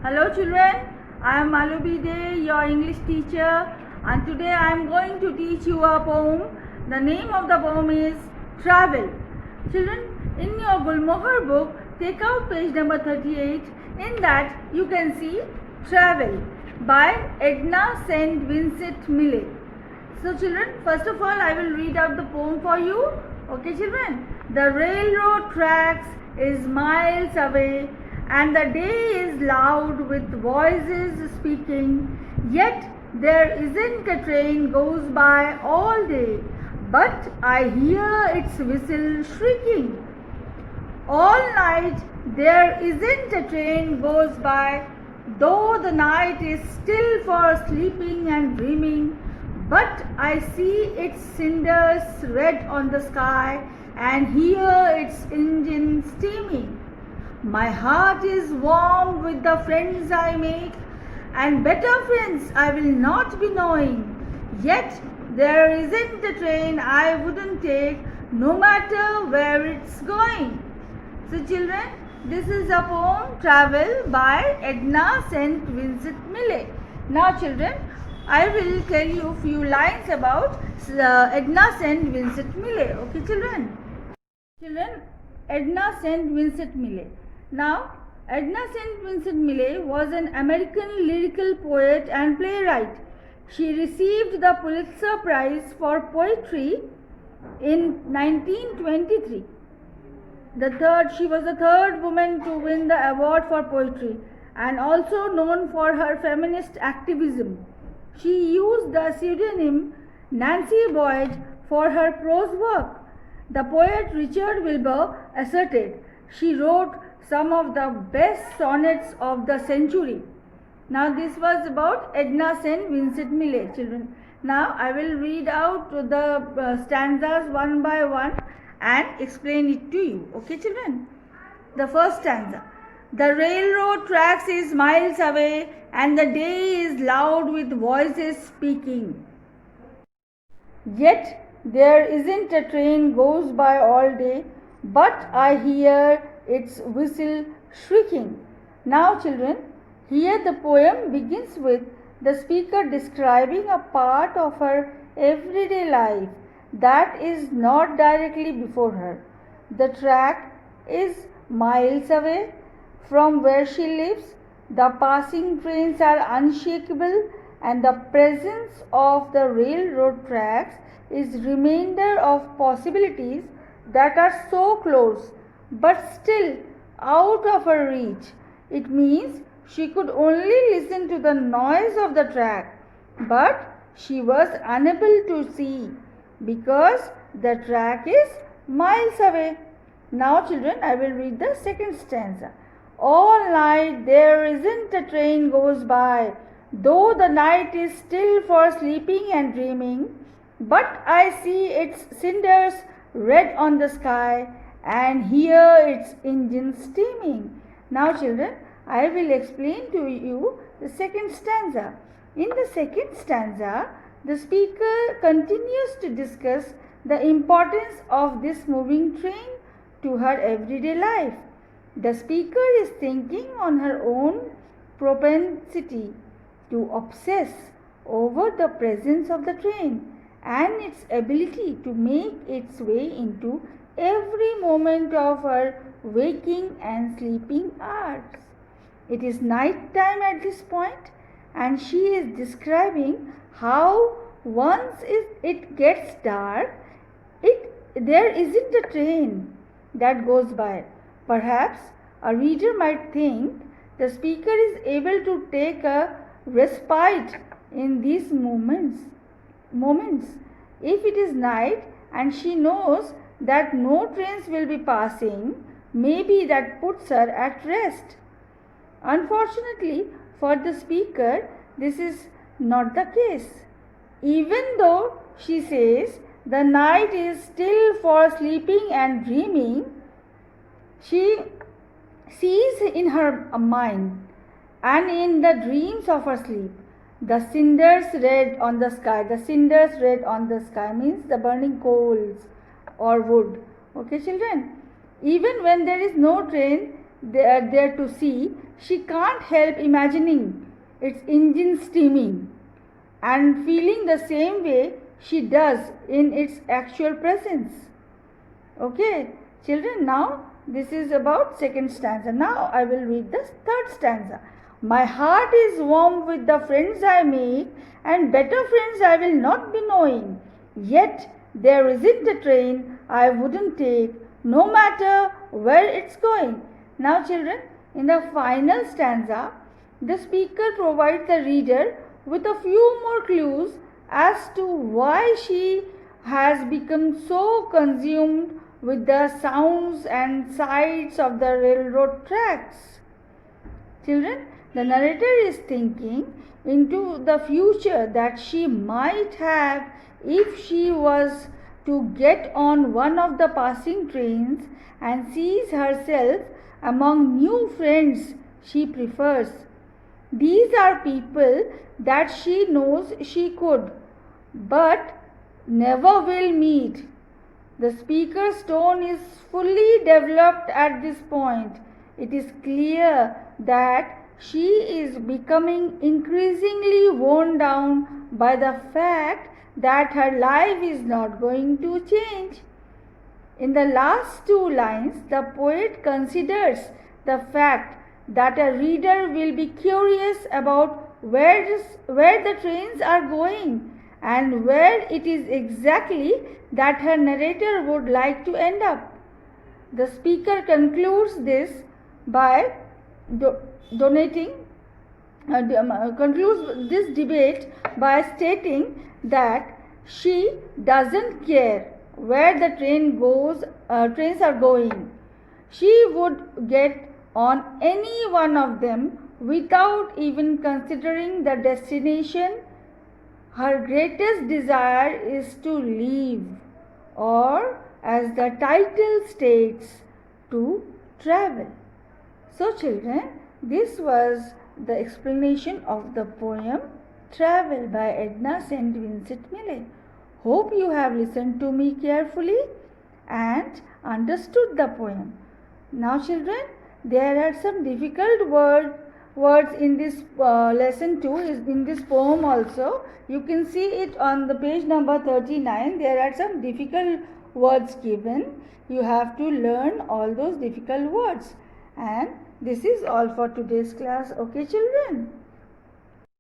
Hello children, I am Malobi Dey, your English teacher, and today I am going to teach you a poem. The name of the poem is Travel. Children, in your Gulmohar book, take out page number 38. In that you can see Travel by Edna St. Vincent Millay. So children, first of all I will read out the poem for you. Okay children, the railroad tracks is miles away and the day is loud with voices speaking, yet there isn't a train goes by all day, but I hear its whistle shrieking. All night there isn't a train goes by, though the night is still for sleeping and dreaming, but I see its cinders red on the sky and hear its engine steaming. My heart is warm with the friends I make, and better friends I will not be knowing. Yet there isn't a train I wouldn't take, no matter where it's going. So children, this is a poem Travel by Edna St. Vincent Millay. Now children, I will tell you few lines about Edna St. Vincent Millay. Okay children? Children, Edna St. Vincent Millay. Now, Edna St. Vincent Millay was an American lyrical poet and playwright. She received the Pulitzer Prize for Poetry in 1923. She was the third woman to win the award for poetry and also known for her feminist activism. She used the pseudonym Nancy Boyd for her prose work. The poet Richard Wilbur asserted she wrote some of the best sonnets of the century. Now this was about Edna St. Vincent Millay, children. Now I will read out the stanzas one by one and explain it to you. Okay children? The first stanza. The railroad tracks is miles away and the day is loud with voices speaking. Yet there isn't a train goes by all day, but I hear its whistle shrieking. Now children, here the poem begins with the speaker describing a part of her everyday life that is not directly before her. The track is miles away from where she lives. The passing trains are unshakable and the presence of the railroad tracks is remainder of possibilities that are so close but still out of her reach. It means she could only listen to the noise of the track, but she was unable to see because the track is miles away. Now children, I will read the second stanza. All night there isn't a train goes by, though the night is still for sleeping and dreaming, but I see its cinders red on the sky and hear its engine steaming. Now children, I will explain to you the second stanza. In the second stanza, the speaker continues to discuss the importance of this moving train to her everyday life. The speaker is thinking on her own propensity to obsess over the presence of the train and its ability to make its way into every moment of her waking and sleeping hours. It is night time at this point, and she is describing how once it gets dark, there isn't a train that goes by. Perhaps a reader might think the speaker is able to take a respite in these moments. If it is night and she knows that no trains will be passing, maybe that puts her at rest. Unfortunately for the speaker, this is not the case. Even though she says the night is still for sleeping and dreaming, she sees in her mind and in the dreams of her sleep the cinders red on the sky. The cinders red on the sky means the burning coals or wood. Okay children? Even when there is no train, there to see, she can't help imagining its engine steaming and feeling the same way she does in its actual presence. Okay, children, now this is about second stanza. Now I will read the third stanza. My heart is warm with the friends I make, and better friends I will not be knowing. Yet there isn't a train I wouldn't take, no matter where it's going. Now, children, in the final stanza, the speaker provides the reader with a few more clues as to why she has become so consumed with the sounds and sights of the railroad tracks. Children, the narrator is thinking into the future that she might have if she was to get on one of the passing trains and sees herself among new friends she prefers. These are people that she knows she could, but never will meet. The speaker's tone is fully developed at this point. It is clear that she is becoming increasingly worn down by the fact that her life is not going to change. In the last two lines, the poet considers the fact that a reader will be curious about where the trains are going and where it is exactly that her narrator would like to end up. The speaker concludes this by concludes this debate by stating that she doesn't care where the trains are going. She would get on any one of them without even considering the destination. Her greatest desire is to leave, or as the title states, to travel. So children, this was the explanation of the poem Travel by Edna St. Vincent Millay. Hope you have listened to me carefully and understood the poem. Now children, there are some difficult words in this lesson 2, in this poem also. You can see it on the page number 39. There are some difficult words given. You have to learn all those difficult words. And this is all for today's class. Okay children?